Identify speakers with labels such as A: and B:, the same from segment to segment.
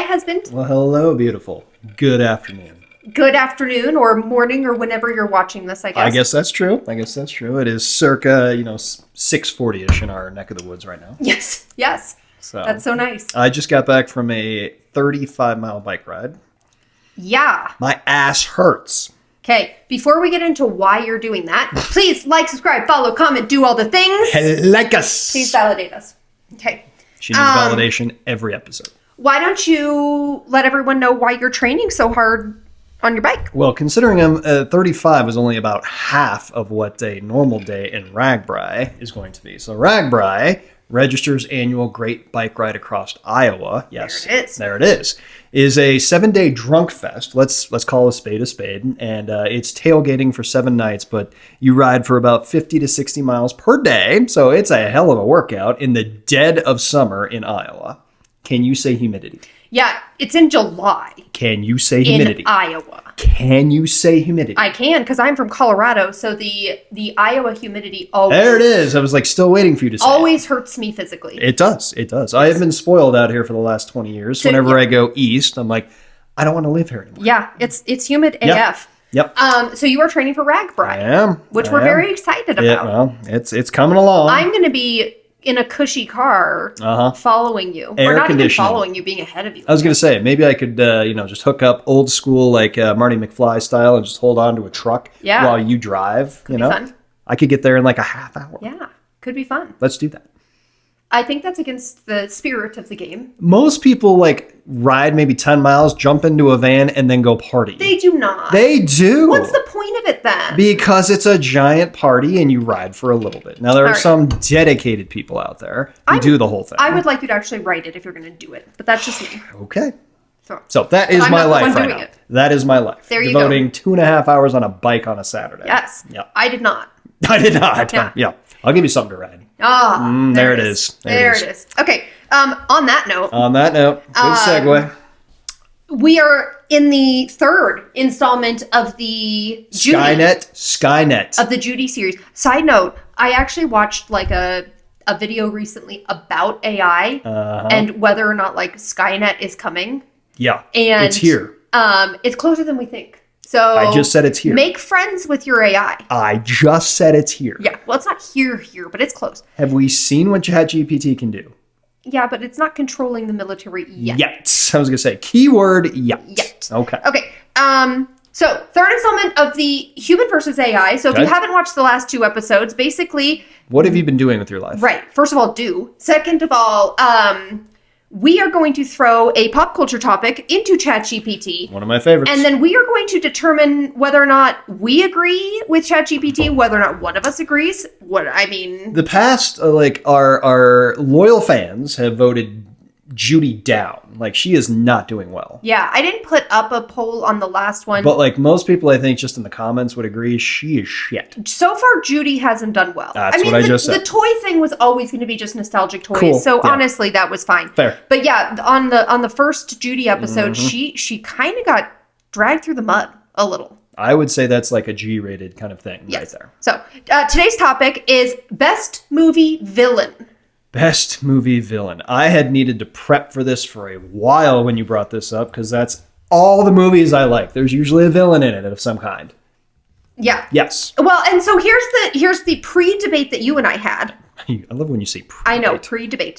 A: Hi, husband.
B: Well, hello, beautiful. Good afternoon.
A: Good afternoon or morning or whenever you're watching this, I guess.
B: I guess that's true. It is circa, 6:40-ish in our neck of the woods right now.
A: Yes.
B: So
A: that's so nice.
B: I just got back from a 35-mile bike ride.
A: Yeah.
B: My ass hurts.
A: Okay, before we get into why you're doing that, please like, subscribe, follow, comment, do all the things.
B: Like us.
A: Please validate us. Okay.
B: She needs validation every episode.
A: Why don't you let everyone know why you're training so hard on your bike?
B: Well, considering I'm 35 is only about half of what a normal day in Ragbri is going to be. So Ragbri registers annual Great Bike Ride Across Iowa. Yes, there it is a 7-day drunk fest. Let's call a spade, and it's tailgating for 7 nights, but you ride for about 50 to 60 miles per day, so it's a hell of a workout in the dead of summer in Iowa. Can you say humidity?
A: Yeah, it's in July.
B: Can you say humidity?
A: In Iowa.
B: Can you say humidity?
A: I can, because I'm from Colorado, so the Iowa humidity always...
B: There it is. I was still waiting for you to say
A: always hurts me physically.
B: It does. I have been spoiled out here for the last 20 years. So, whenever I go east, I'm like, I don't want to live here anymore.
A: Yeah, it's humid AF.
B: Yep.
A: So you are training for Ragbri.
B: I am.
A: Which we're very excited about.
B: Yeah, well, it's coming along.
A: I'm going to be in a cushy car following you.
B: Air
A: or not even
B: conditioning.
A: following you, being ahead of you.
B: I was going to say, maybe I could, just hook up old school, like Marty McFly style and just hold on to a truck while you drive.
A: Could be fun.
B: I could get there in like a half hour.
A: Yeah, could be fun.
B: Let's do that.
A: I think that's against the spirit of the game.
B: Most people ride maybe 10 miles, jump into a van, and then go party.
A: They do not.
B: They do.
A: What's the point of it then?
B: Because it's a giant party and you ride for a little bit. Now, there are some dedicated people out there who do the whole thing.
A: I would like you to actually write it if you're going to do it, but that's just me.
B: Okay. So that is my life right now. That is my life.
A: There you go.
B: Devoting 2.5 hours on a bike on a Saturday.
A: Yes.
B: Yep.
A: I did not.
B: I did not. Yeah. I'll give you something to ride.
A: There
B: it is.
A: There it is. Okay. On that note.
B: Good segue.
A: We are in the third installment of the
B: Skynet.
A: Of the Judy series. Side note, I actually watched a video recently about AI and whether or not Skynet is coming.
B: Yeah.
A: And
B: it's here.
A: It's closer than we think. So
B: I just said it's here.
A: Make friends with your AI.
B: I just said it's here.
A: Yeah. Well, it's not here, but it's close.
B: Have we seen what ChatGPT can do?
A: Yeah, but it's not controlling the military yet.
B: I was going to say, keyword yet. Okay.
A: So, third installment of the Human versus AI. So, if you haven't watched the last 2 episodes, basically...
B: What have you been doing with your life?
A: Right. First of all, do. Second of all, we are going to throw a pop culture topic into ChatGPT.
B: One of my favorites.
A: And then we are going to determine whether or not we agree with ChatGPT, whether or not one of us agrees. The
B: past, our loyal fans have voted Judy down. She is not doing well.
A: Yeah, I didn't put up a poll on the last one.
B: But most people, I think, just in the comments would agree, she is shit.
A: So far, Judy hasn't done well.
B: That's what I just said.
A: The toy thing was always going to be just nostalgic toys.
B: Cool.
A: So honestly, that was fine.
B: Fair.
A: But yeah, on the first Judy episode, she kind of got dragged through the mud a little.
B: I would say that's a G-rated kind of thing right there.
A: So today's topic is best movie villain.
B: Best movie villain. I had needed to prep for this for a while when you brought this up, because that's all the movies I like. There's usually a villain in it of some kind.
A: Yeah.
B: Yes.
A: Well, and so here's the pre-debate that you and I had.
B: I love when you say pre-debate.
A: I know, pre-debate.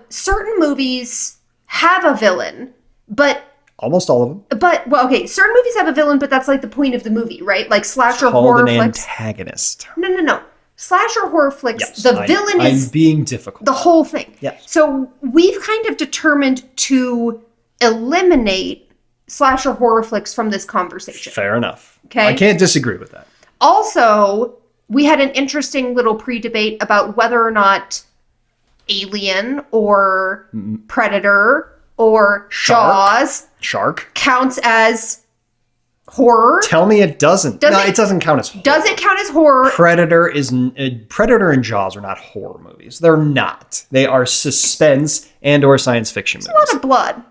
A: Certain movies have a villain, but...
B: Almost all of them.
A: But, certain movies have a villain, but that's the point of the movie, right? Slasher horror flicks.
B: Called an antagonist.
A: No. Slasher horror flicks,
B: yes,
A: the villain is...
B: I'm being difficult.
A: The whole thing.
B: Yes.
A: So we've kind of determined to eliminate slasher horror flicks from this conversation.
B: Fair enough.
A: Okay.
B: I can't disagree with that. Also, we had an interesting little pre-debate about whether or not Alien or Predator or Jaws counts as horror. Tell me it doesn't. It doesn't count as horror.
A: Does it count as horror?
B: Predator and Jaws are not horror movies. They're not. They are suspense and or science fiction movies.
A: It's a lot of blood.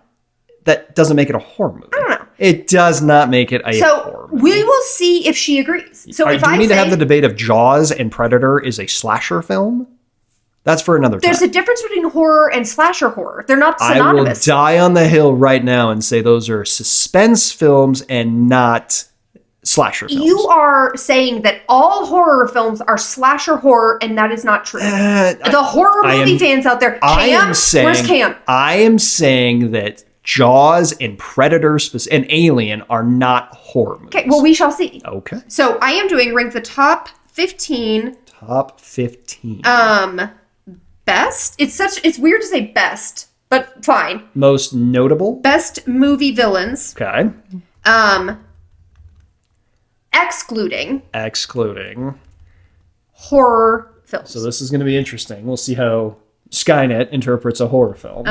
B: That doesn't make it a horror movie.
A: I don't know.
B: It does not make it a horror movie.
A: We will see if she agrees. So
B: do we need to have the debate of Jaws and Predator is a slasher film? That's for another time.
A: There's a difference between horror and slasher horror. They're not synonymous.
B: I will die on the hill right now and say those are suspense films and not slasher films.
A: You are saying that all horror films are slasher horror, and that is not true. The horror movie fans out there, where's Cam?
B: I am saying that Jaws and Predator and Alien are not horror movies.
A: Okay, well, we shall see.
B: Okay.
A: So I am doing rank the top 15.
B: Top 15.
A: Best? It's weird to say best, but fine.
B: Most notable?
A: Best movie villains.
B: Okay.
A: Excluding horror films.
B: So this is going to be interesting. We'll see how Skynet interprets a horror film.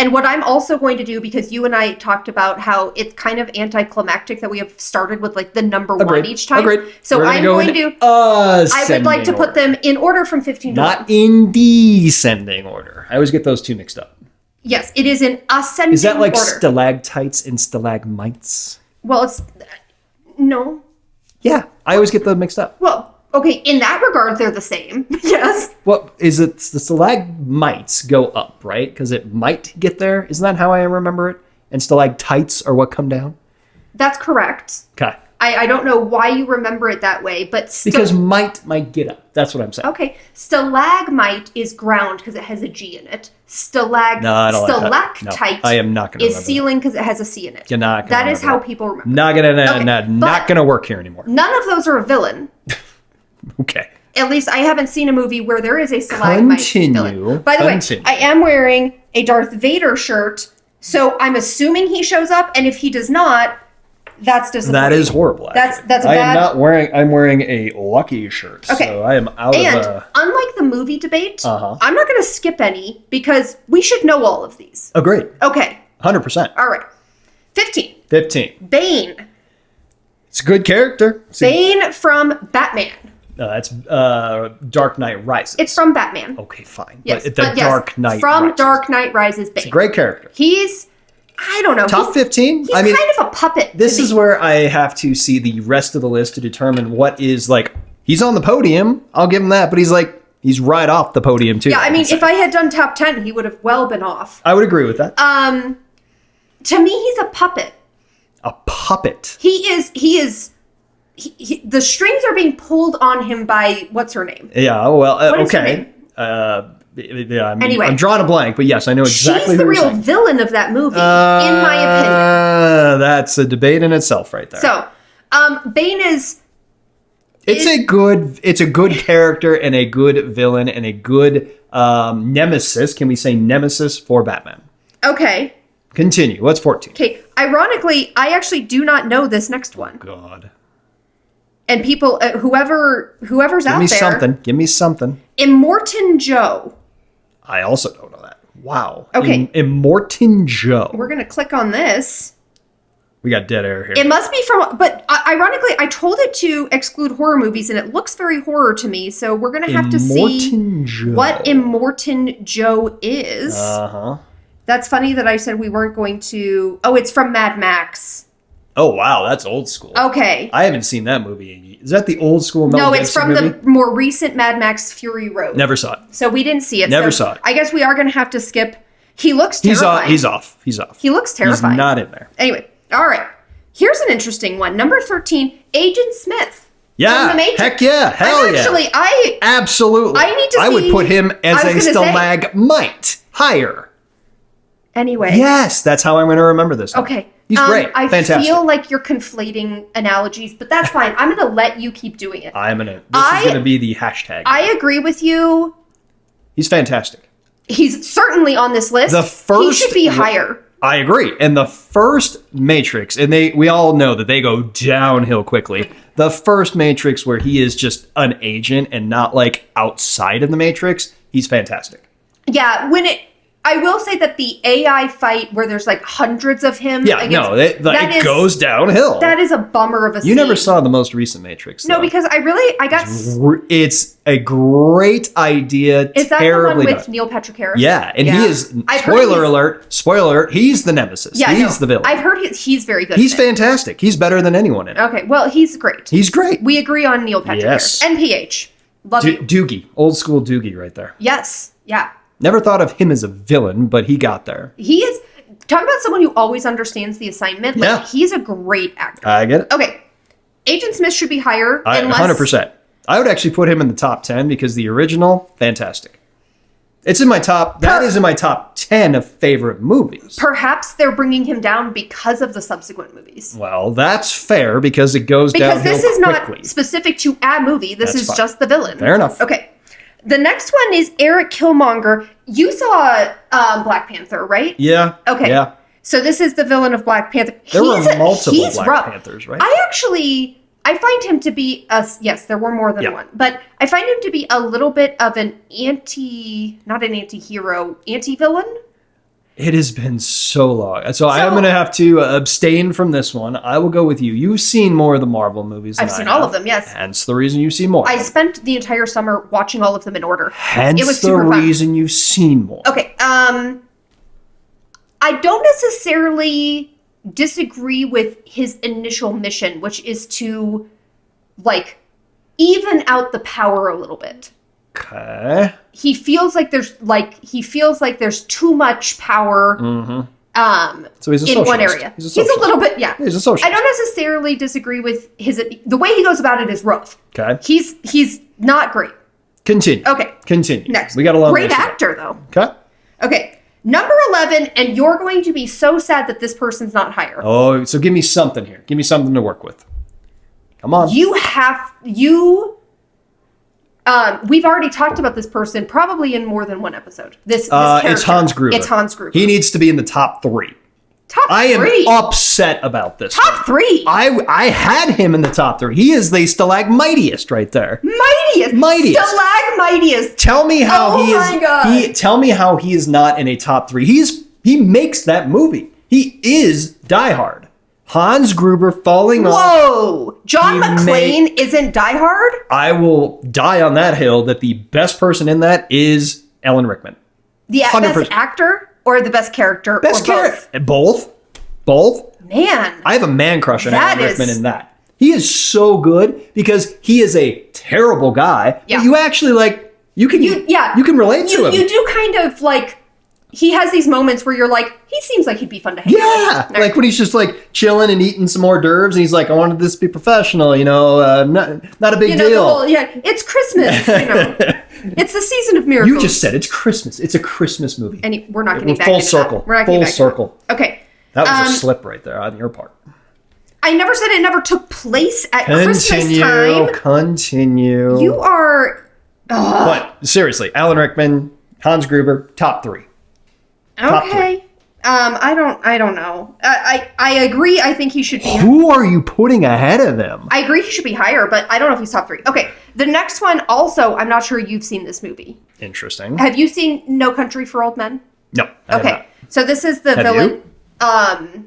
A: And what I'm also going to do, because you and I talked about how it's kind of anticlimactic that we have started with like the number one each time.
B: Agreed.
A: So I'm going to. I would like to put them in order from 15 to 1.
B: Not in descending order. I always get those two mixed up.
A: Yes, it is in ascending order.
B: Is that like stalactites and stalagmites?
A: Well, it's no.
B: Yeah, I always get them mixed up.
A: Well, okay, in that regard, they're the same. Yes.
B: Well, is it the stalagmites go up, right? Because it might get there. Isn't that how I remember it? And stalactites are what come down?
A: That's correct.
B: Okay.
A: I don't know why you remember it that way, but...
B: because might get up. That's what I'm saying.
A: Okay. Stalagmite is ground because it has a G in it. Stalactite
B: I am not going to
A: is ceiling because it has a C in it.
B: You're not gonna
A: that is how people remember.
B: Not going to work here anymore.
A: None of those are a villain.
B: Okay.
A: At least I haven't seen a movie where there is a stalagmite villain. By the way, I am wearing a Darth Vader shirt, so I'm assuming he shows up, and if he does not, that's disappointing.
B: That is horrible.
A: That's a
B: I
A: bad...
B: am not wearing... I'm wearing a Lucky shirt,
A: okay.
B: So I am out
A: and
B: of a...
A: unlike the movie debate, I'm not going to skip any, because we should know all of these.
B: Agreed.
A: Okay.
B: 100%.
A: All right. 15. Bane.
B: It's a good character.
A: Bane from Batman.
B: That's Dark Knight Rises.
A: It's from Batman.
B: Okay, fine.
A: Yes,
B: but Dark Knight
A: from
B: Rises.
A: Dark Knight Rises, Bane.
B: It's a great character.
A: He's, I don't know.
B: Top 15?
A: He's kind of a puppet.
B: This is where I have to see the rest of the list to determine what is like, he's on the podium. I'll give him that, but he's right off the podium too.
A: Yeah, I mean, if I had done top 10, he would have well been off.
B: I would agree with that.
A: To me, he's a puppet.
B: A puppet?
A: He is... the strings are being pulled on him by what's her name?
B: Yeah, well, okay.
A: Anyway,
B: I'm drawing a blank, but yes, I know exactly.
A: She's the real villain of that movie, in my opinion.
B: That's a debate in itself, right there.
A: So, Bane is.
B: It's a good character and a good villain and a good nemesis. Can we say nemesis for Batman?
A: Okay.
B: Continue. What's 14?
A: Okay. Ironically, I actually do not know this next one.
B: God.
A: And people, whoever's out there.
B: Give me something.
A: Immortan Joe.
B: I also don't know that. Wow.
A: Okay.
B: Immortan Joe.
A: We're going to click on this.
B: We got dead air here.
A: It must be from, but ironically, I told it to exclude horror movies, and it looks very horror to me. So we're going to have to see what Immortan Joe is.
B: Uh-huh.
A: That's funny that I said we weren't going to. Oh, it's from Mad Max.
B: Oh, wow. That's old school.
A: Okay.
B: I haven't seen that movie. Is that the old school Mel Gibson
A: it's from
B: movie?
A: the more recent Mad Max Fury Road.
B: Never saw it.
A: So we didn't see it.
B: Never saw it.
A: I guess we are going to have to skip. He looks terrifying.
B: He's off.
A: He looks terrifying.
B: He's not in there.
A: Anyway. All right. Here's an interesting one. Number 13, Agent Smith.
B: Yeah.
A: From the Matrix.
B: Heck yeah. Hell yeah. Absolutely.
A: I need to see.
B: I would put him as a stalagmite. Higher.
A: Anyway.
B: Yes. That's how I'm going to remember this one.
A: Okay.
B: He's great.
A: Fantastic. I feel like you're conflating analogies, but that's fine. I'm going to let you keep doing it.
B: This is going to be the hashtag.
A: I agree with you.
B: He's fantastic.
A: He's certainly on this list. He should be higher.
B: I agree. And the first Matrix, and we all know that they go downhill quickly. The first Matrix where he is just an agent and not like outside of the Matrix, he's fantastic.
A: Yeah, I will say that the AI fight where there's like hundreds of him.
B: Yeah, it goes downhill.
A: That is a bummer of a scene.
B: You never saw the most recent Matrix, though.
A: No, because
B: it's a great idea.
A: Is that the one with Neil Patrick Harris?
B: Yeah, and he is, spoiler alert, he's the nemesis.
A: Yeah,
B: he's the villain.
A: I've heard he's very good.
B: He's fantastic. He's better than anyone in it.
A: Okay, well, he's great.
B: He's great.
A: We agree on Neil Patrick Harris. NPH. Love you.
B: Doogie. Old school Doogie right there.
A: Yes. Yeah.
B: Never thought of him as a villain, but he got there.
A: He is... Talk about someone who always understands the assignment. Like, he's a great actor.
B: I get it.
A: Okay. Agent Smith should be higher.
B: 100%. I would actually put him in the top 10 because the original, fantastic. It's in my top... That is in my top 10 of favorite movies.
A: Perhaps they're bringing him down because of the subsequent movies.
B: Well, that's fair because it goes downhill quickly.
A: Because this is not specific to a movie. This is just the villain.
B: Fair enough.
A: Okay. The next one is Eric Killmonger. You saw Black Panther, right?
B: Yeah.
A: Okay.
B: Yeah.
A: So this is the villain of Black Panther.
B: There were multiple Black Panthers, right?
A: I find him to be yes, there were more than one, but I find him to be a little bit of not an anti-hero, anti-villain.
B: It has been so long. So I am going to have to abstain from this one. I will go with you. You've seen more of the Marvel movies than
A: I've seen all of them, yes.
B: Hence the reason you've seen more.
A: I spent the entire summer watching all of them in order.
B: Hence it was the reason you've seen more.
A: Okay. I don't necessarily disagree with his initial mission, which is to, like, even out the power a little bit.
B: Okay.
A: He feels like there's too much power.
B: Mm-hmm. So he's a socialist.
A: In one area.
B: He's a
A: little bit, yeah.
B: He's a socialist.
A: I don't necessarily disagree with the way he goes about it is rough.
B: Okay.
A: He's not great.
B: Continue.
A: Okay.
B: Continue.
A: Next.
B: We got a lot.
A: Great actor though.
B: Okay.
A: Okay. Number 11, and you're going to be so sad that this person's not higher.
B: Oh, so give me something here. Give me something to work with. Come on.
A: We've already talked about this person probably in more than one episode. This character.
B: It's Hans Gruber.
A: It's Hans Gruber.
B: He needs to be in the top 3.
A: Top 3?
B: I am upset about this.
A: Top 3?
B: I had him in the top 3. He is the stalagmitiest right there.
A: Mightiest. Stalagmitiest.
B: Tell me how he is.
A: Oh my God.
B: Tell me how he is not in a top 3. He makes that movie. He is Die Hard. Hans Gruber falling off.
A: Whoa! John McClane isn't Die Hard?
B: I will die on that hill that the best person in that is Alan Rickman.
A: The 100%. Best actor or the best character?
B: Best character. Both.
A: Man.
B: I have a man crush on Alan Rickman in that. He is so good because he is a terrible guy. Yeah. But you actually you can relate to him. You do kind of he has these moments where you're like, he seems like he'd be fun to hang out with. Like when he's just chilling and eating some hors d'oeuvres and he's like, I wanted this to be professional, not a big deal.
A: It's Christmas, It's the season of miracles.
B: You just said it's Christmas. It's a Christmas movie.
A: And we're not getting back
B: full circle.
A: We're not
B: full circle.
A: Okay.
B: That was a slip right there on your part.
A: I never said it never took place at Christmas time.
B: Continue.
A: You are...
B: But seriously, Alan Rickman, Hans Gruber, top 3.
A: Okay. I don't know. I agree. I think he should be.
B: Who are you putting ahead of him?
A: I agree he should be higher, but I don't know if he's top 3. Okay. The next one also, I'm not sure you've seen this movie.
B: Interesting.
A: Have you seen No Country for Old Men?
B: No.
A: Okay. So this is the villain.
B: You?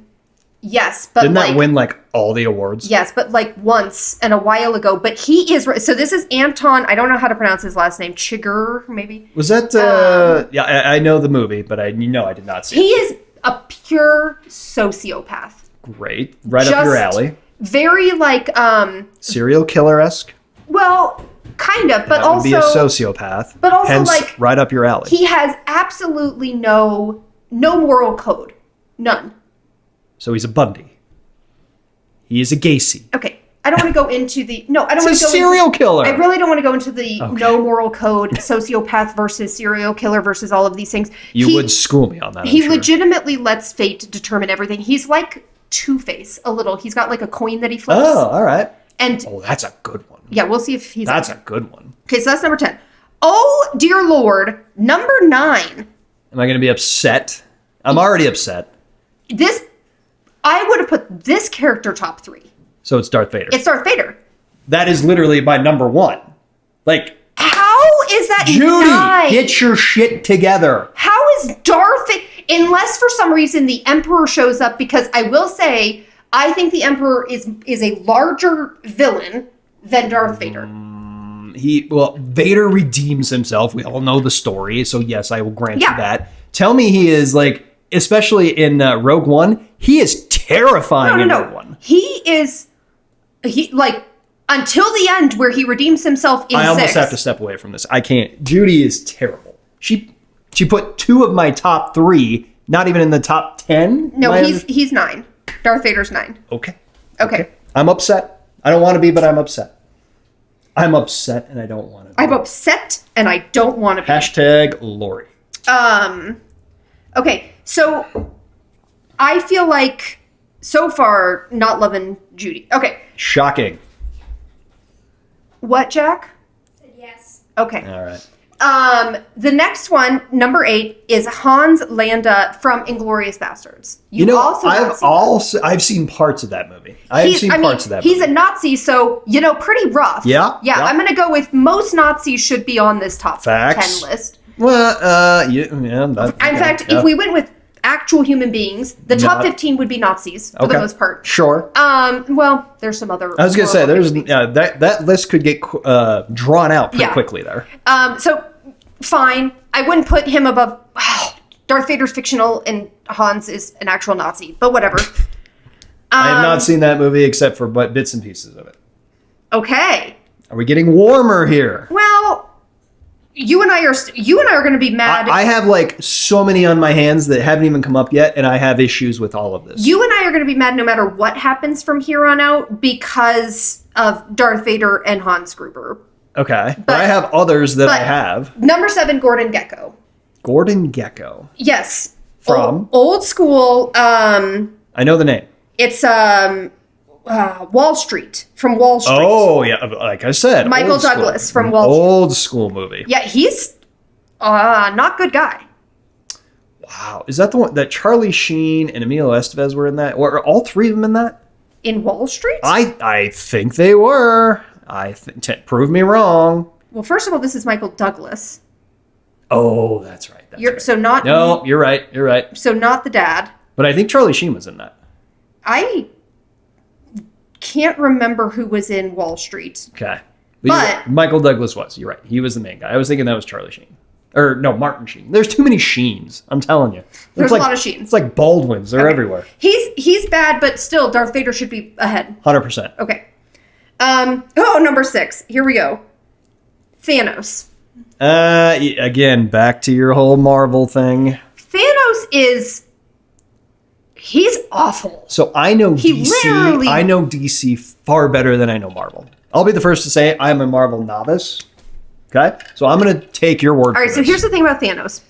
A: Yes, but
B: didn't that win all the awards?
A: Yes, but once and a while ago. But he is so. This is Anton. I don't know how to pronounce his last name. Chigurh, maybe.
B: Was that? I know the movie, but I did not see it.
A: He is a pure sociopath.
B: Great, right up your alley.
A: Very
B: serial killer-esque.
A: Well, kind of, but
B: that
A: also
B: would be a sociopath.
A: But also
B: hence, right up your alley.
A: He has absolutely no moral code, none.
B: So he's a Bundy. He is a Gacy.
A: Okay. I don't want to go into the... No, I don't want to go into...
B: serial killer.
A: I really don't want to go into the no moral code, sociopath versus serial killer versus all of these things.
B: You would school me on that,
A: He legitimately lets fate determine everything. He's like Two-Face a little. He's got a coin that he flips.
B: Oh, all right.
A: And
B: that's a good one.
A: Yeah, we'll see if he's...
B: That's a good one.
A: Okay, so that's number 10. Oh, dear Lord. Number 9.
B: Am I going to be upset? I'm already upset.
A: I would have put this character top 3.
B: So it's Darth Vader.
A: It's Darth Vader.
B: That is literally my number 1.
A: How is that
B: Judy,
A: 9?
B: get your shit together.
A: How is Darth Vader... Unless for some reason the Emperor shows up, because I will say, I think the Emperor is a larger villain than Darth Vader.
B: Vader redeems himself. We all know the story, so yes, I will grant you that. Tell me he is especially in Rogue One, he is terrifying in Rogue One.
A: He is, until the end where he redeems himself in 6.
B: I almost have to step away from this. I can't. Judy is terrible. She put 2 of my top 3, not even in the top 10.
A: No, he's 9. Darth Vader's 9.
B: Okay.
A: Okay.
B: I'm upset. I don't want to be, but I'm upset. I'm upset and I don't want to be.
A: I'm upset and I don't want to be.
B: Hashtag Lori.
A: Okay, so I feel like so far not loving Judy. Okay.
B: Shocking.
A: What, Jack?
C: Yes.
A: Okay.
B: All right.
A: The next one, number 8, is Hans Landa from Inglourious Bastards.
B: I've seen parts of that movie. He's
A: a Nazi, so, pretty rough.
B: Yeah.
A: I'm going to go with most Nazis should be on this top 10 list.
B: Well,
A: if we went with actual human beings, the top 15 would be Nazis for the most part.
B: Sure.
A: Well, there's some other.
B: I was going to say that list could get drawn out pretty quickly there.
A: So fine. I wouldn't put him above. Darth Vader's fictional and Hans is an actual Nazi, but whatever.
B: I have not seen that movie except for bits and pieces of it.
A: Okay.
B: Are we getting warmer here?
A: Well, you and I are going to be mad.
B: I have so many on my hands that haven't even come up yet, and I have issues with all of this.
A: You and I are going to be mad no matter what happens from here on out because of Darth Vader and Hans Gruber.
B: Okay, but I have others that I have.
A: Number 7, Gordon Gekko.
B: Gordon Gekko.
A: Yes.
B: From?
A: Old school.
B: I know the name.
A: It's Wall Street, from Wall Street.
B: Oh, yeah. Like I said.
A: Michael Douglas from Wall Street.
B: Old school movie.
A: Yeah, he's not good guy.
B: Wow. Is that the one that Charlie Sheen and Emilio Estevez were in that? Were all 3 of them in that?
A: In Wall Street?
B: I think they were. Prove me wrong.
A: Well, first of all, this is Michael Douglas.
B: Oh, that's right. Right.
A: So not.
B: No, you're right. You're right.
A: So not the dad.
B: But I think Charlie Sheen was in that.
A: I can't remember who was in Wall Street.
B: Okay.
A: But
B: Michael Douglas was. You're right. He was the main guy. I was thinking that was Charlie Sheen. Or no, Martin Sheen. There's too many Sheens. I'm telling you.
A: There's a lot of Sheens.
B: It's like Baldwins. They're everywhere.
A: He's bad, but still, Darth Vader should be ahead.
B: 100%.
A: Okay. Number 6. Here we go. Thanos.
B: Again, back to your whole Marvel thing.
A: Thanos he's awful.
B: So I know I know DC far better than I know Marvel. I'll be the first to say I'm a Marvel novice. Okay? So I'm going to take your word for it.
A: All right, so here's the thing about Thanos.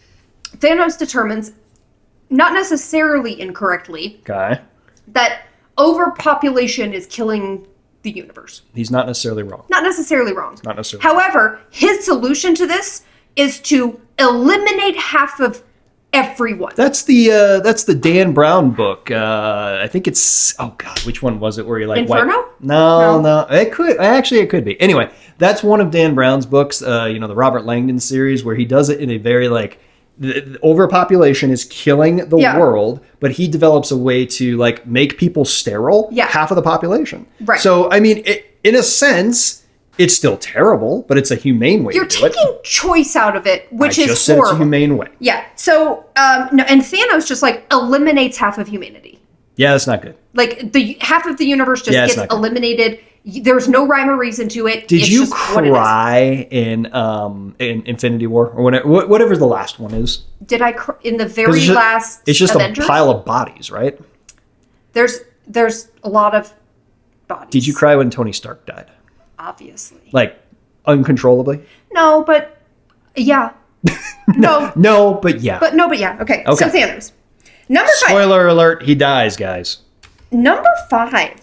A: Thanos determines, not necessarily incorrectly, that overpopulation is killing the universe.
B: He's not necessarily wrong.
A: Not necessarily wrong.
B: Not necessarily.
A: However, his solution to this is to eliminate half of everyone.
B: That's the Dan Brown book. I think it's which one was it where you
A: Inferno?
B: No. It could be. Anyway, that's one of Dan Brown's books, the Robert Langdon series where he does it in a very the overpopulation is killing the world, but he develops a way to make people sterile, half of the population.
A: Right.
B: So, I mean, in a sense, it's still terrible, but it's a humane way to do it.
A: You're taking choice out of it, which is
B: just said
A: horrible.
B: It's a humane way.
A: Yeah. So, no, and Thanos just eliminates half of humanity.
B: Yeah, that's not good.
A: The half of the universe just gets eliminated. There's no rhyme or reason to it.
B: Did you cry in Infinity War or whatever the last one is?
A: Did I in the very last?
B: It's just
A: Avengers?
B: A pile of bodies, right?
A: There's a lot of bodies.
B: Did you cry when Tony Stark died?
A: Obviously.
B: Uncontrollably?
A: No, but yeah. No.
B: No, but yeah.
A: But yeah. Okay. So Thanos. Number 5.
B: Spoiler alert, he dies, guys.
A: Number 5.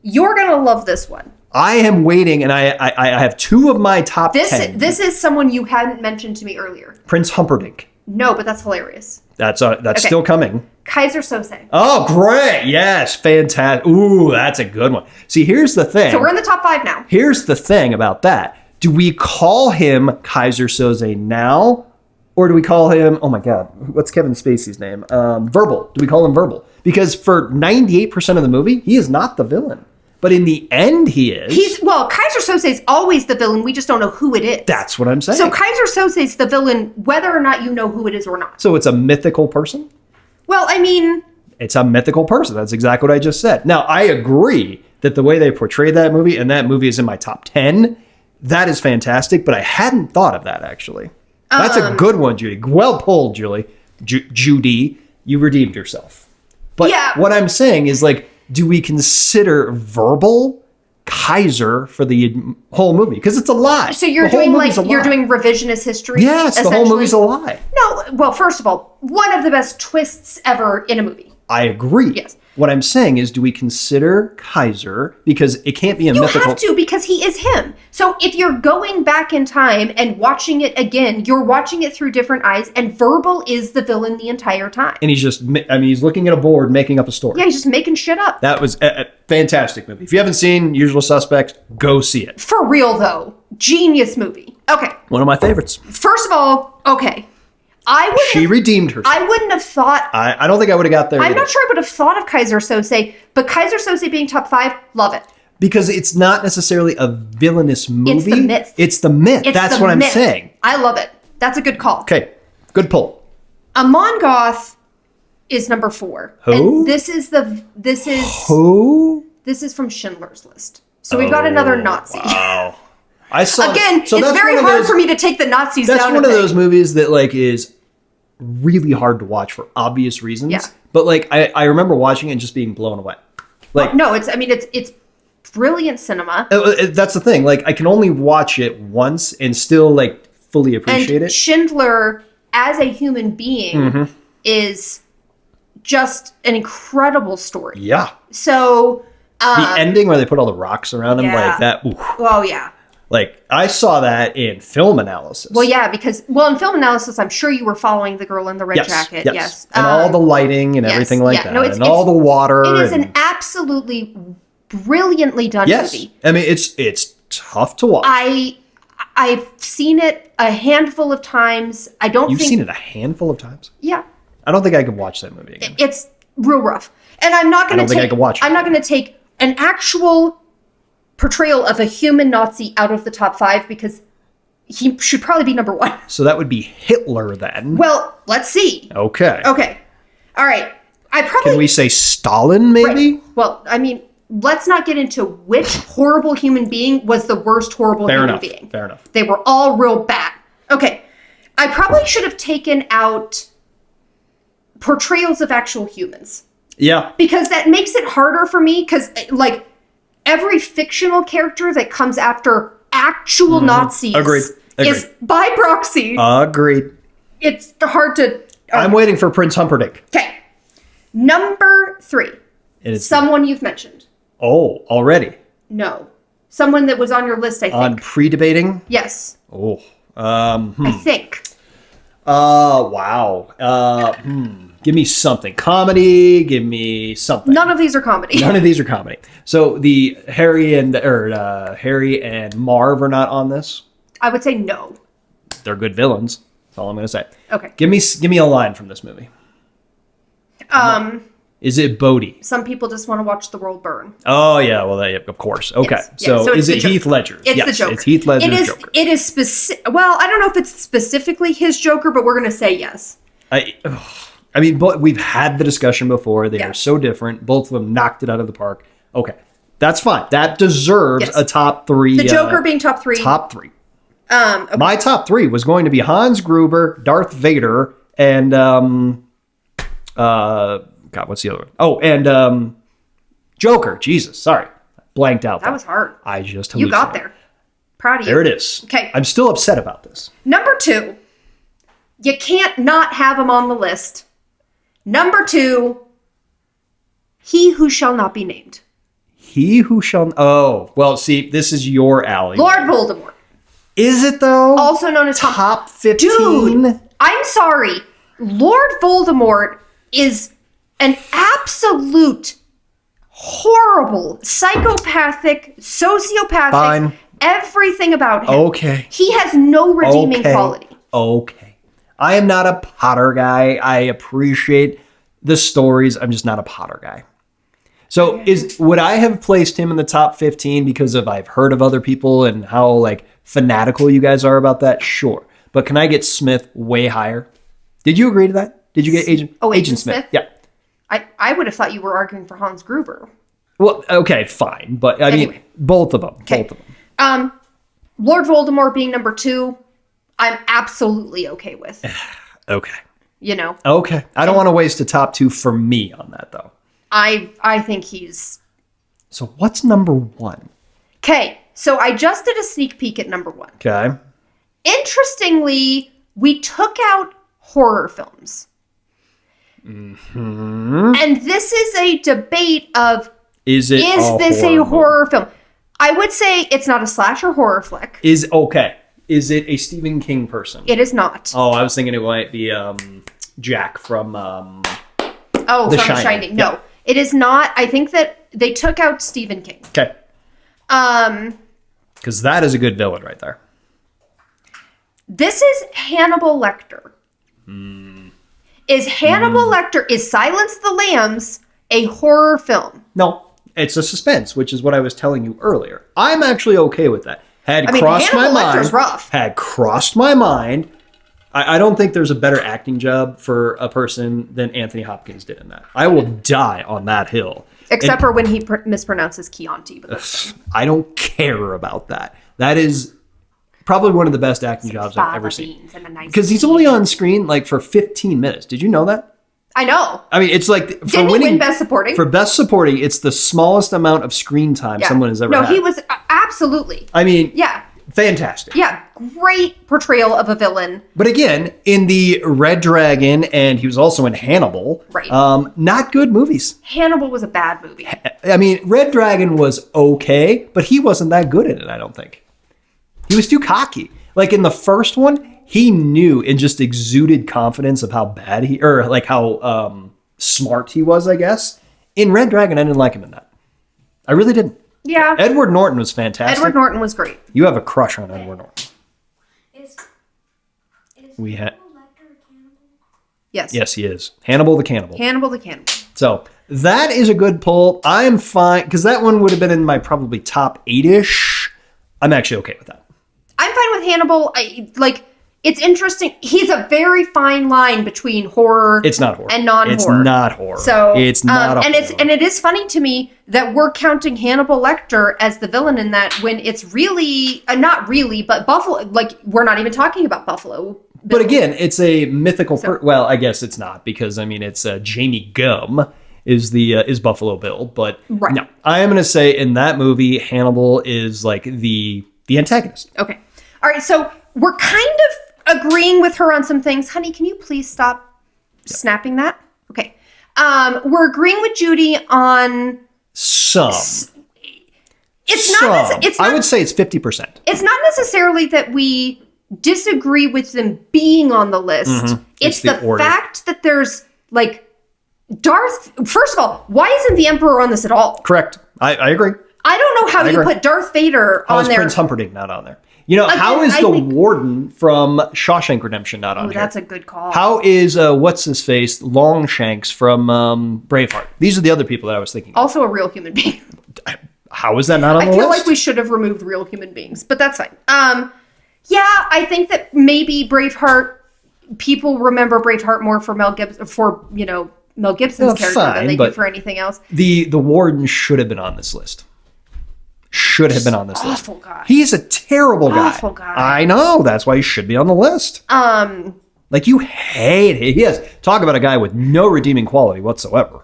A: You're going to love this one.
B: I am waiting, and I have 2 of my top 10.
A: This is someone you hadn't mentioned to me earlier.
B: Prince Humperdinck.
A: No, but that's hilarious.
B: That's still coming.
A: Kaiser Sose.
B: Oh, great. Yes, fantastic. Ooh, that's a good one. See, here's the thing.
A: So we're in the top 5 now.
B: Here's the thing about that. Do we call him Kaiser Soze now? Or do we call him, oh my God, what's Kevin Spacey's name? Verbal. Do we call him Verbal? Because for 98% of the movie, he is not the villain. But in the end, he is.
A: Kaiser Sose is always the villain. We just don't know who it is.
B: That's what I'm saying.
A: So Kaiser Sose is the villain, whether or not you know who it is or not.
B: So it's a mythical person?
A: Well, I mean...
B: It's a mythical person. That's exactly what I just said. Now, I agree that the way they portrayed that movie, and that movie is in my top 10, that is fantastic, but I hadn't thought of that, actually. That's a good one, Judy. Well pulled, Julie. Judy, you redeemed yourself. But what I'm saying is, like, do we consider verbal Kaiser for the whole movie? Because it's a lie.
A: So you're doing revisionist history?
B: Yes, the whole movie's a lie.
A: No, well, first of all, one of the best twists ever in a movie.
B: I agree.
A: Yes.
B: What I'm saying is, do we consider Kaiser, because it can't be a mythical...
A: You have to, because he is him. So if you're going back in time and watching it again, you're watching it through different eyes, and Verbal is the villain the entire time.
B: And he's just, he's looking at a board, making up a story.
A: Yeah, he's just making shit up.
B: That was a fantastic movie. If you haven't seen Usual Suspects, go see it.
A: For real, though. Genius movie. Okay.
B: One of my favorites.
A: First of all, okay.
B: She redeemed herself.
A: I wouldn't have thought...
B: I don't think I would have got there.
A: I'm not sure I would have thought of Kaiser Sose, but Kaiser Sose being top 5, love it.
B: Because it's not necessarily a villainous movie.
A: It's the myth.
B: It's the myth. That's what I'm saying.
A: I love it. That's a good call.
B: Okay, good pull.
A: Amon Goth is number 4.
B: Who?
A: And this is
B: Who?
A: This is from Schindler's List. So we've got another Nazi.
B: Wow. I saw...
A: Again, it's very hard for me to take the Nazis down.
B: That's one of those movies that, like, is really hard to watch for obvious reasons.
A: Yeah.
B: But, like, I remember watching it and just being blown away. Like,
A: no, it's brilliant cinema.
B: That's the thing. Like, I can only watch it once and still, like, fully appreciate it.
A: Schindler, as a human being, is just an incredible story.
B: Yeah.
A: So...
B: the ending where they put all the rocks around him, like that. Oof.
A: Oh, yeah.
B: Like, I saw that in film analysis.
A: Well, yeah, because... Well, in film analysis, I'm sure you were following the girl in the red jacket. Yes.
B: And all the lighting and everything like that. No, and all the water.
A: It is an absolutely brilliantly done movie.
B: I mean, it's tough to watch.
A: I've seen it a handful of times. You've
B: seen it a handful of times?
A: Yeah.
B: I don't think I could watch that movie again.
A: It's real rough. And I'm not going to take...
B: I could watch it.
A: I'm not going to take an actual portrayal of a human Nazi out of the top 5 because he should probably be number 1.
B: So that would be Hitler then.
A: Well, let's see.
B: Okay.
A: All right.
B: Can we say Stalin, maybe?
A: Right. Well, I mean, let's not get into which horrible human being was the worst horrible human being.
B: Fair enough.
A: They were all real bad. Okay. I probably should have taken out portrayals of actual humans.
B: Yeah.
A: Because that makes it harder for me because, like, every fictional character that comes after actual Nazis is by proxy.
B: Agreed.
A: It's hard to...
B: I'm waiting for Prince Humperdinck.
A: Okay. Number 3. Someone you've mentioned.
B: Oh, already?
A: No. Someone that was on your list, I think.
B: On pre-debating?
A: Yes.
B: Oh.
A: I think.
B: Wow. Give me something. Comedy. Give me something.
A: None of these are comedy.
B: So the Harry and Marv are not on this?
A: I would say no.
B: They're good villains. That's all I'm going to say.
A: Okay.
B: Give me a line from this movie. Is it Bodhi?
A: Some people just want to watch the world burn.
B: Oh, yeah. Well, of course. Okay.
A: Yes.
B: So is it Heath Ledger?
A: It's the Joker.
B: It's Heath Ledger's Joker.
A: It is specific. Well, I don't know if it's specifically his Joker, but we're going to say yes.
B: I mean, but we've had the discussion before. They are so different. Both of them knocked it out of the park. Okay. That's fine. That deserves a top 3.
A: The Joker being top 3.
B: Top 3.
A: Okay.
B: My top 3 was going to be Hans Gruber, Darth Vader, and God, what's the other one? Oh, and Joker. Jesus, sorry. Blanked out.
A: That was hard.
B: I just
A: hallucinated. You got there. Proud of you.
B: There it is.
A: Okay.
B: I'm still upset about this.
A: Number 2. You can't not have him on the list. Number 2. He Who Shall Not Be Named.
B: He Who Shall... Oh, well, see, this is your alley.
A: Lord Voldemort.
B: Is it, though?
A: Also known as...
B: Top 15?
A: Dude, I'm sorry. Lord Voldemort is an absolute horrible, psychopathic, sociopathic, everything about him.
B: Okay.
A: He has no redeeming quality.
B: Okay. I am not a Potter guy. I appreciate the stories. I'm just not a Potter guy. So would I have placed him in the top 15 because I've heard of other people and how like fanatical you guys are about that? Sure. But can I get Smith way higher? Did you agree to that? Did you get Agent Smith? Yeah.
A: I would have thought you were arguing for Hans Gruber.
B: Well, okay, fine. But I mean, both of them.
A: Okay.
B: Both of them.
A: Lord Voldemort being number 2, I'm absolutely okay with.
B: Okay.
A: You know?
B: Okay. I don't want to waste a top 2 for me on that, though.
A: I think he's...
B: So what's number 1?
A: Okay, so I just did a sneak peek at number 1.
B: Okay.
A: Interestingly, we took out horror films.
B: Mm-hmm.
A: And this is a debate of,
B: is this
A: a horror film? I would say it's not a slasher horror flick.
B: Is it a Stephen King person?
A: It is not.
B: Oh, I was thinking it might be Jack from
A: The Shining. No, yeah. It is not. I think that they took out Stephen King.
B: Okay. Because that is a good villain right there.
A: This is Hannibal Lecter. Is Hannibal Lecter, is Silence of the Lambs a horror film?
B: No. It's a suspense, which is what I was telling you earlier. I'm actually okay with that.
A: Hannibal Lecter's rough.
B: Had crossed my mind. I don't think there's a better acting job for a person than Anthony Hopkins did in that. I will die on that hill.
A: Except for when he mispronounces Chianti. But
B: I don't care about that. That is probably one of the best acting jobs I've ever seen. Because he's only on screen like for 15 minutes. Did you know that?
A: I know.
B: I mean, it's like for
A: Didn't he win Best Supporting?
B: For Best Supporting, it's the smallest amount of screen time someone has ever had.
A: No, he was absolutely.
B: I mean,
A: yeah,
B: fantastic.
A: Yeah, great portrayal of a villain.
B: But again, in the Red Dragon, and he was also in Hannibal.
A: Right.
B: Not good movies.
A: Hannibal was a bad movie.
B: I mean, Red Dragon was okay, but he wasn't that good in it, I don't think. He was too cocky. Like in the first one, he knew and just exuded confidence of how bad how smart he was, I guess. In Red Dragon, I didn't like him in that. I really didn't.
A: Yeah.
B: Edward Norton was fantastic.
A: Edward Norton was great.
B: You have a crush on Edward Norton.
C: Is
B: we had.
C: Lecter a cannibal?
A: Yes.
B: Yes, he is. Hannibal the Cannibal.
A: Hannibal the Cannibal.
B: So that is a good pull. I'm fine, because that one would have been in my probably top 8-ish. I'm actually okay with that.
A: I'm fine with Hannibal. It's interesting. He's a very fine line between horror.
B: It's not horror.
A: And non-horror.
B: It's not horror.
A: So
B: it's not
A: and
B: horror.
A: It is funny to me that we're counting Hannibal Lecter as the villain in that when it's really not really, but Buffalo. Like we're not even talking about Buffalo Bill.
B: But again, it's a mythical. Well, I guess it's not because I mean it's Jamie Gum is Buffalo Bill, but
A: right.
B: No, I am going to say in that movie Hannibal is like the antagonist.
A: Okay, all right. So we're kind of agreeing with her on some things. Honey, can you please stop snapping that? Okay. We're agreeing with Judy on
B: some.
A: It's not.
B: I would say it's 50%.
A: It's not necessarily that we disagree with them being on the list.
B: Mm-hmm.
A: It's the fact that there's like Darth. First of all, why isn't the Emperor on this at all?
B: Correct. I agree.
A: I don't know how you put Darth Vader on there.
B: How is Prince Humperdinck not on there? You know, how is the warden from Shawshank Redemption not on here?
A: That's a good call.
B: How is, what's-his-face, Longshanks from Braveheart? These are the other people that I was thinking of.
A: Also a real human being.
B: How is that not on the list?
A: I feel like we should have removed real human beings, but that's fine. Yeah, I think that maybe Braveheart, people remember Braveheart more for Mel Gibson's character than they do for anything else.
B: The warden should have been on this list. Should have been on this list.
A: Awful guy.
B: He's a terrible guy.
A: Awful guy.
B: I know. That's why he should be on the list. Like you hate it. Yes. Talk about a guy with no redeeming quality whatsoever.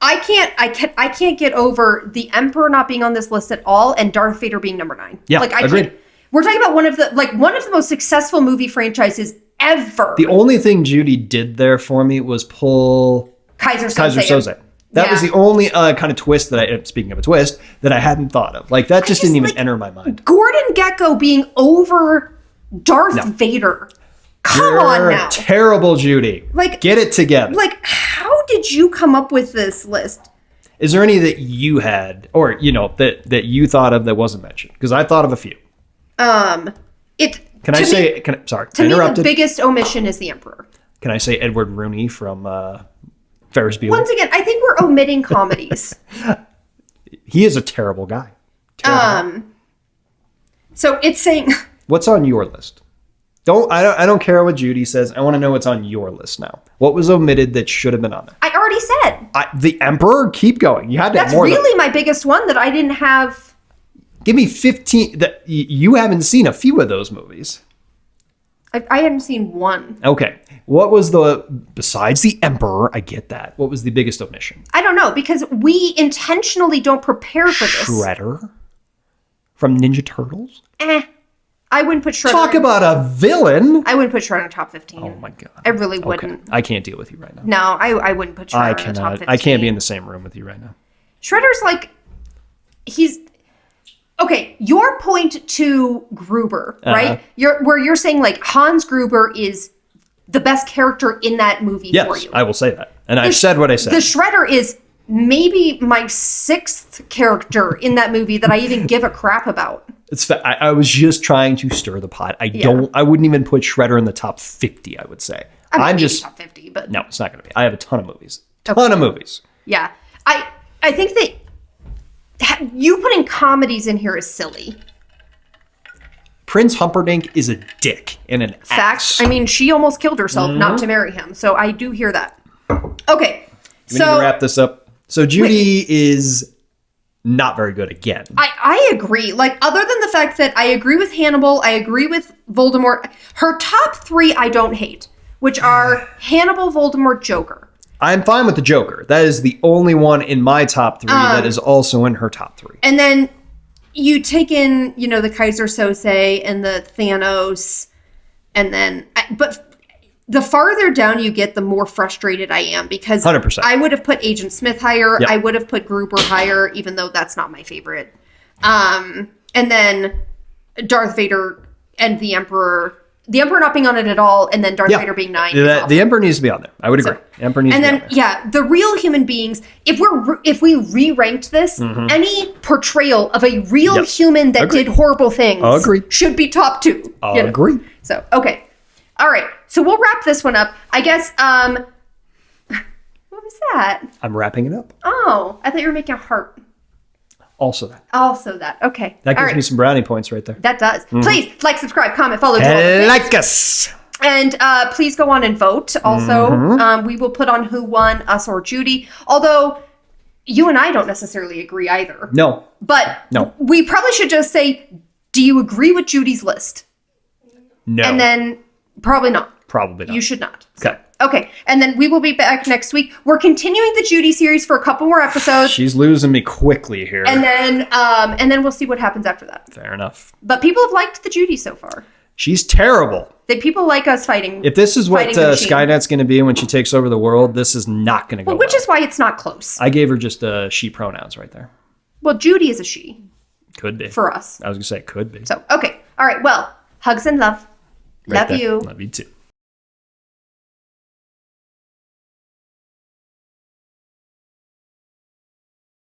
A: I can't get over the Emperor not being on this list at all and Darth Vader being number 9.
B: Yeah,
A: like
B: agreed.
A: We're talking about one of the most successful movie franchises ever.
B: The only thing Judy did there for me was pull
A: Kaiser Soze.
B: That was the only kind of twist speaking of a twist, that I hadn't thought of. Like, that just didn't even enter my mind.
A: Gordon Gekko being over Darth Vader. Come on now.
B: Terrible, Judy.
A: Like,
B: get it together.
A: Like, how did you come up with this list?
B: Is there any that you had, or, you know, that you thought of that wasn't mentioned? Because I thought of a few.
A: Sorry,
B: to
A: me, the biggest omission is the Emperor.
B: Can I say Edward Rooney from Ferris Bueller?
A: Once again, I think we're omitting comedies.
B: He is a terrible guy.
A: So it's saying...
B: What's on your list? I don't care what Judy says. I want to know what's on your list now. What was omitted that should have been on there?
A: I already already said.
B: The Emperor? Keep going. You had to have
A: That's
B: more
A: really my biggest one that I didn't have.
B: Give me 15. You haven't seen a few of those movies.
A: I hadn't seen one.
B: Okay. What was besides the Emperor, I get that. What was the biggest omission?
A: I don't know, because we intentionally don't prepare for this.
B: Shredder? From Ninja Turtles?
A: I wouldn't put Shredder.
B: Talk about a villain.
A: I wouldn't put Shredder in top 15.
B: Oh my God.
A: I really wouldn't.
B: I can't deal with you right now.
A: No, I wouldn't put Shredder in the top 15.
B: I can't be in the same room with you right now.
A: Shredder's like, he's... Okay, your point to Gruber, right? Where you're saying like Hans Gruber is the best character in that movie for you.
B: Yes, I will say that. And I've said what I said.
A: The Shredder is maybe my 6th character in that movie that I even give a crap about.
B: I was just trying to stir the pot. I wouldn't even put Shredder in the top 50, I would say. I'm just
A: top 50, but
B: no, it's not going to be. I have a ton of movies. Ton of movies.
A: Yeah. I think that you putting comedies in here is silly.
B: Prince Humperdinck is a dick and an ass.
A: I mean, she almost killed herself not to marry him. So I do hear that. Okay.
B: We need to wrap this up. So Judy is not very good again.
A: I agree. Like, other than the fact that I agree with Hannibal, I agree with Voldemort. Her top 3 I don't hate, which are Hannibal, Voldemort, Joker.
B: I'm fine with the Joker. That is the only one in my top 3 that is also in her top 3.
A: And then you take in, the Kaiser Sose and the Thanos, and then, but the farther down you get, the more frustrated I am, because
B: 100%.
A: I would have put Agent Smith higher.
B: Yep.
A: I would have put Gruber higher, even though that's not my favorite. And then Darth Vader and the Emperor not being on it at all, and then Darth Vader being 9.
B: The Emperor needs to be on there. I would agree. Emperor needs to be on there.
A: Yeah, the real human beings. If we re-ranked this, any portrayal of a real human that did horrible things should be top 2.
B: Agree.
A: So, okay. All right. So we'll wrap this one up. I guess, what was that?
B: I'm wrapping it up.
A: Oh, I thought you were making a heart.
B: Also that.
A: Okay.
B: That gives me some brownie points right there.
A: That does. Please like, subscribe, comment, follow.
B: Like us.
A: And please go on and vote. Also, we will put on who won, us or Judy. Although you and I don't necessarily agree either.
B: No.
A: But we probably should just say, do you agree with Judy's list?
B: No.
A: And then probably not.
B: Probably not.
A: You should not.
B: Okay.
A: Okay, and then we will be back next week. We're continuing the Judy series for a couple more episodes.
B: She's losing me quickly here.
A: And then we'll see what happens after that.
B: Fair enough.
A: But people have liked the Judy so far.
B: She's terrible.
A: People like us fighting.
B: If this is what Skynet's going to be when she takes over the world, this is not going to go well.
A: Which is why it's not close.
B: I gave her just she pronouns right there.
A: Well, Judy is a she.
B: Could be.
A: For us.
B: I was going to say could be.
A: So, okay. All right. Well, hugs and love.
B: Right
A: love
B: there.
A: you.
B: Love you too.